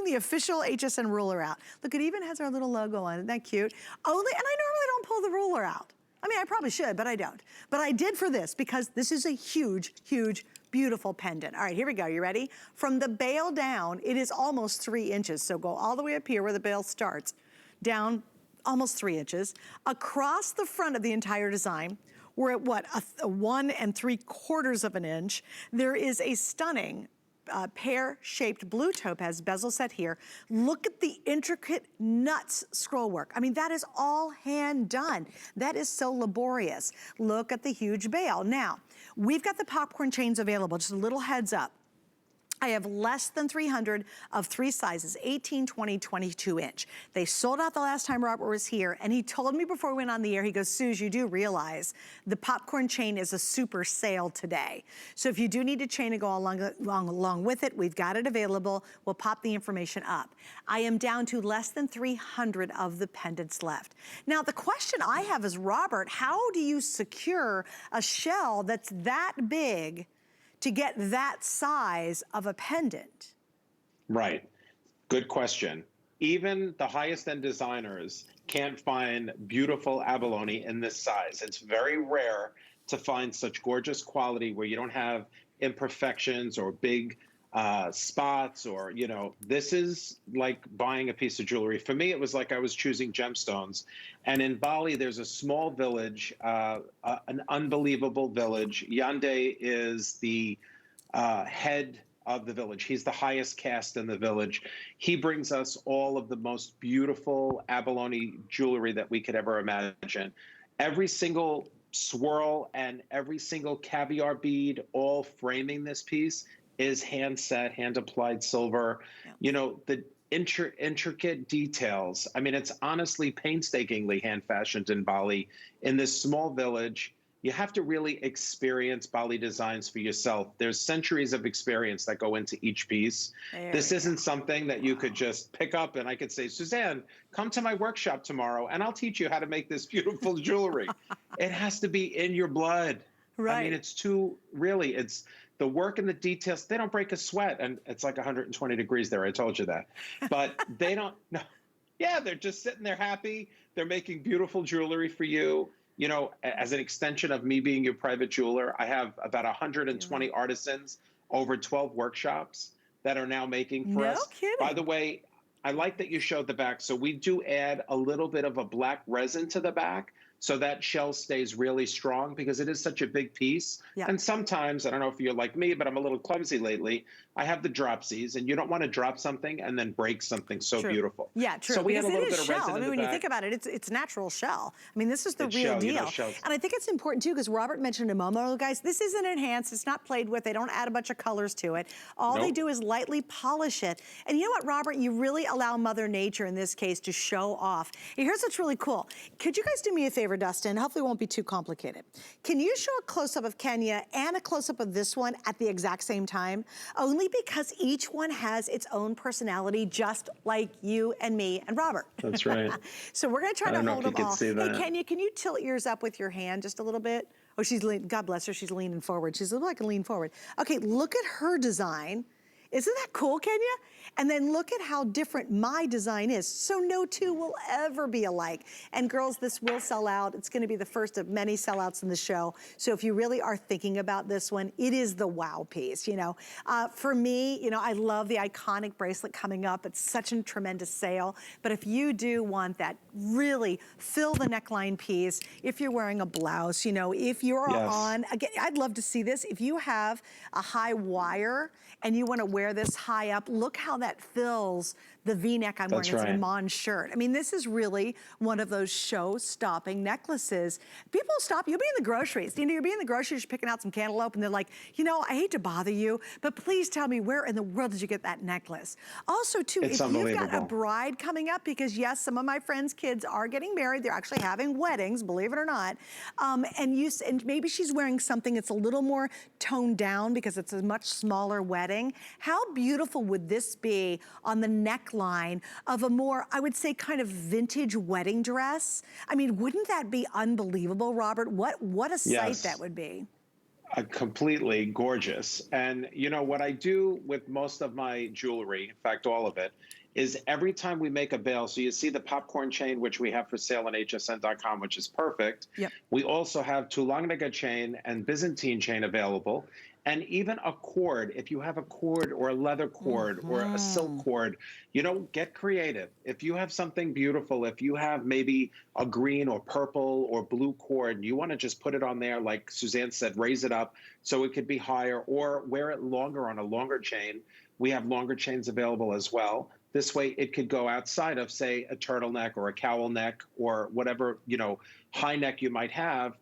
the official HSN ruler out. Look, it even has our little logo on it. Isn't that cute? Only, and I normally don't pull the ruler out. I mean, I probably should, but I don't. But I did for this because this is a huge, huge, beautiful pendant. All right, here we go. You ready? From the bail down, it is almost 3 inches. So go all the way up here where the bail starts, down almost 3 inches. Across the front of the entire design, we're at what, a 1 3/4 of an inch. There is a stunning pear-shaped blue topaz bezel set here. Look at the intricate nuts scroll work. I mean, that is all hand done. That is so laborious. Look at the huge bail. Now, we've got the popcorn chains available. Just a little heads up. I have less than 300 of 3 sizes, 18, 20, 22 inch. They sold out the last time Robert was here, and he told me before we went on the air, he goes, Suze, you do realize the popcorn chain is a super sale today. So if you do need a chain to go along with it, we've got it available. We'll pop the information up. I am down to less than 300 of the pendants left. Now, the question I have is, Robert, how do you secure a shell that's that big to get that size of a pendant? Right. Good question. Even the highest end designers can't find beautiful abalone in this size. It's very rare to find such gorgeous quality where you don't have imperfections or big spots, or, you know, this is like buying a piece of jewelry. For me, it was like I was choosing gemstones. And in Bali, there's a small village, an unbelievable village. Yande is the head of the village. He's the highest caste in the village. He brings us all of the most beautiful abalone jewelry that we could ever imagine. Every single swirl and every single caviar bead, all framing this piece, is hand set, hand applied silver. Yeah. You know, the intricate details. I mean, it's honestly painstakingly hand fashioned in Bali in this small village. You have to really experience Bali designs for yourself. There's centuries of experience that go into each piece. This isn't something that you could just pick up and I could say, Suzanne, come to my workshop tomorrow and I'll teach you how to make this beautiful jewelry. It has to be in your blood. Right. I mean, it's the work and the details. They don't break a sweat. And it's like 120 degrees there. I told you that. But they don't, no. Yeah, they're just sitting there happy. They're making beautiful jewelry for you. You know, as an extension of me being your private jeweler, I have about 120 artisans over 12 workshops that are now making for us. No kidding. By the way, I like that you showed the back. So we do add a little bit of a black resin to the back so that shell stays really strong because it is such a big piece. Yeah. And sometimes, I don't know if you're like me, but I'm a little clumsy lately. I have the dropsies, and you don't want to drop something and then break something so beautiful. Yeah, true. So we have a little bit of resin in the back. I mean, when you think about it, it's natural shell. I mean, this is the real deal. You know, and I think it's important too, because Robert mentioned a moment ago, guys, this isn't enhanced, it's not played with, they don't add a bunch of colors to it. All they do is lightly polish it. And you know what, Robert, you really allow Mother Nature in this case to show off. And here's what's really cool. Could you guys do me a favor, Dustin? Hopefully it won't be too complicated. Can you show a close-up of Kenya and a close-up of this one at the exact same time? Only because each one has its own personality, just like you and me and Robert. That's right. So we're gonna try to hold them all. Hey, Kenya, can you tilt yours up with your hand just a little bit? Oh, she's leaning, God bless her, she's leaning forward. She's like a lean forward. Okay, look at her design. Isn't that cool, Kenya? And then look at how different my design is. So no two will ever be alike. And girls, this will sell out. It's gonna be the first of many sellouts in the show. So if you really are thinking about this one, it is the wow piece, you know. For me, you know, I love the iconic bracelet coming up. It's such a tremendous sale. But if you do want that really fill the neckline piece, if you're wearing a blouse, you know, if you're on, again, I'd love to see this. If you have a high wire and you wanna wear this high up, look how that fills the V-neck I'm wearing. It's an Iman shirt. I mean, this is really one of those show-stopping necklaces. People stop, you'll be in the groceries. You know, you'll be in the groceries, you're picking out some cantaloupe, and they're like, you know, I hate to bother you, but please tell me where in the world did you get that necklace? Also, too, if you've got a bride coming up, because yes, some of my friends' kids are getting married, they're actually having weddings, believe it or not, and maybe she's wearing something that's a little more toned down because it's a much smaller wedding. How beautiful would this be on the neckline of a more, I would say, kind of vintage wedding dress? I mean, wouldn't that be unbelievable, Robert? What a sight that would be. Completely gorgeous. And you know what I do with most of my jewelry, in fact, all of it, is every time we make a bail, so you see the popcorn chain, which we have for sale on hsn.com, which is perfect. Yep. We also have Tulangaga chain and Byzantine chain available. And even a cord, if you have a cord or a leather cord or a silk cord, you know, get creative. If you have something beautiful, if you have maybe a green or purple or blue cord, and you want to just put it on there, like Suzanne said, raise it up so it could be higher, or wear it longer on a longer chain. We have longer chains available as well. This way it could go outside of, say, a turtleneck or a cowl neck or whatever, you know, high neck you might have.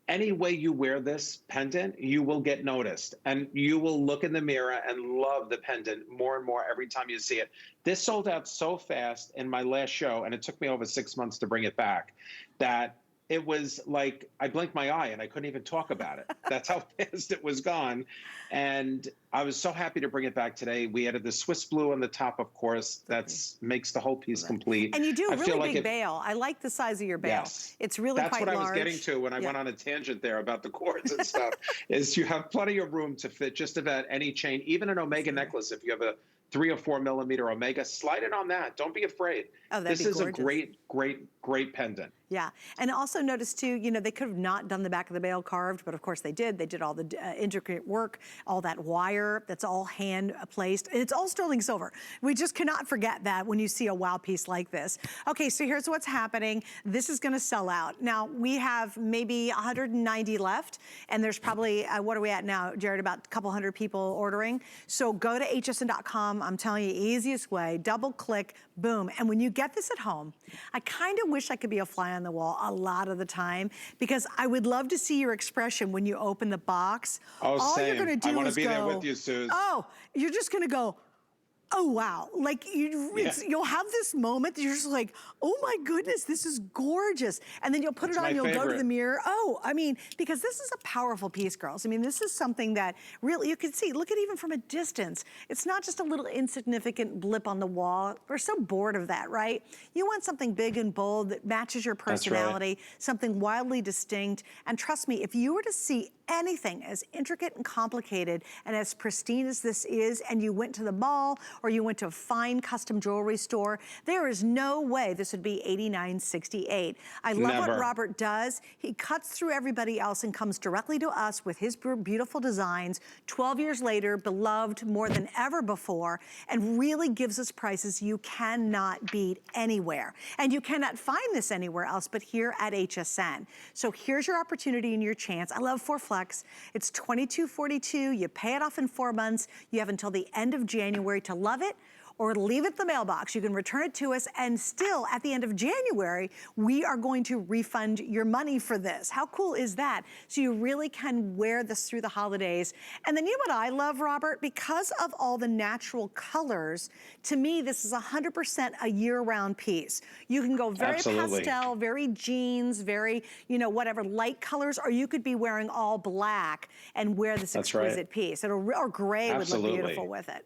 Any way you wear this pendant, you will get noticed, and you will look in the mirror and love the pendant more and more every time you see it. This sold out so fast in my last show, and it took me over 6 months to bring it back, that it was like I blinked my eye and I couldn't even talk about it. That's how fast it was gone. And I was so happy to bring it back today. We added the Swiss blue on the top, of course. That's makes the whole piece complete. And you do I feel really like big bail. I like the size of your bail. Yes. It's really That's quite what large. I was getting to when I went on a tangent there about the cords and stuff, is you have plenty of room to fit just about any chain, even an Omega necklace. If you have a 3 or 4 millimeter Omega, slide it on that. Don't be afraid. Oh, that'd this be is gorgeous. a great pendant. Yeah, and also notice too, you know, they could have not done the back of the bail carved, but of course they did. They did all the intricate work, all that wire, that's all hand placed. It's all sterling silver. We just cannot forget that when you see a wow piece like this. Okay, so here's what's happening. This is gonna sell out. Now, we have maybe 190 left, and there's probably, what are we at now, Jared, about a couple hundred people ordering. So go to hsn.com, I'm telling you, easiest way, double click, boom. And when you get this at home, I kind of wish I could be a fly on the wall a lot of the time, because I would love to see your expression when you open the box. Oh, all same. You're gonna do I want is to be go, there with you, Suze. oh, you're just gonna go, oh wow, like you'll have this moment that you're just like, oh my goodness, this is gorgeous. And then you'll put it on, you'll go to the mirror. Oh, I mean, because this is a powerful piece, girls. I mean, this is something that really you can see, look at even from a distance. It's not just a little insignificant blip on the wall. We're so bored of that, right? You want something big and bold that matches your personality, something wildly distinct. And trust me, if you were to see anything as intricate and complicated and as pristine as this is, and you went to the mall or you went to a fine custom jewelry store, there is no way this would be $89.68. I love what Robert does. He cuts through everybody else and comes directly to us with his beautiful designs, 12 years later, beloved more than ever before, and really gives us prices you cannot beat anywhere. And you cannot find this anywhere else but here at HSN. So here's your opportunity and your chance. I love 4Flex. It's $22.42. You pay it off in 4 months. You have until the end of January to love it or leave it in the mailbox. You can return it to us, and still at the end of January, we are going to refund your money for this. How cool is that? So you really can wear this through the holidays. And then you know what I love, Robert? Because of all the natural colors, to me, this is 100% a year-round piece. You can go very pastel, very jeans, very, you know, whatever, light colors, or you could be wearing all black and wear this exquisite piece. Or gray would look beautiful with it.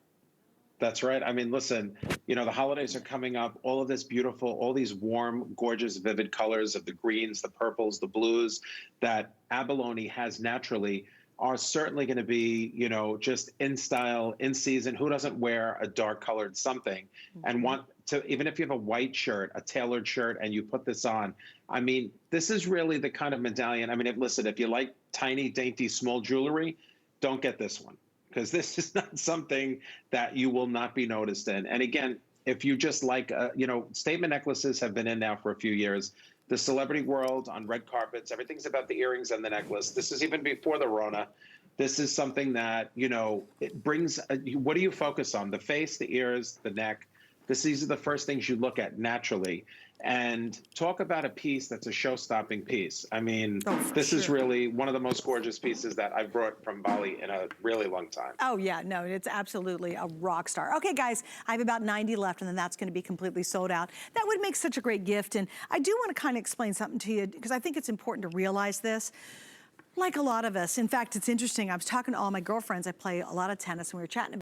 That's right. I mean, listen, you know, the holidays are coming up. All of this beautiful, all these warm, gorgeous, vivid colors of the greens, the purples, the blues that Abalone has naturally are certainly going to be, you know, just in style, in season. Who doesn't wear a dark colored something and want to, even if you have a white shirt, a tailored shirt, and you put this on? I mean, this is really the kind of medallion. I mean, listen, if you like tiny, dainty, small jewelry, don't get this one, because this is not something that you will not be noticed in. And again, if you just like, you know, statement necklaces have been in now for a few years. The celebrity world on red carpets, everything's about the earrings and the necklace. This is even before the Rona. This is something that, you know, it brings, what do you focus on? The face, the ears, the neck. These are the first things you look at naturally. And talk about a piece that's a show-stopping piece. I mean, this is really one of the most gorgeous pieces that I've brought from Bali in a really long time. Oh yeah, no, it's absolutely a rock star. Okay guys, I have about 90 left, and then that's gonna be completely sold out. That would make such a great gift. And I do wanna kind of explain something to you, because I think it's important to realize this. Like a lot of us, in fact, it's interesting, I was talking to all my girlfriends, I play a lot of tennis, and we were chatting about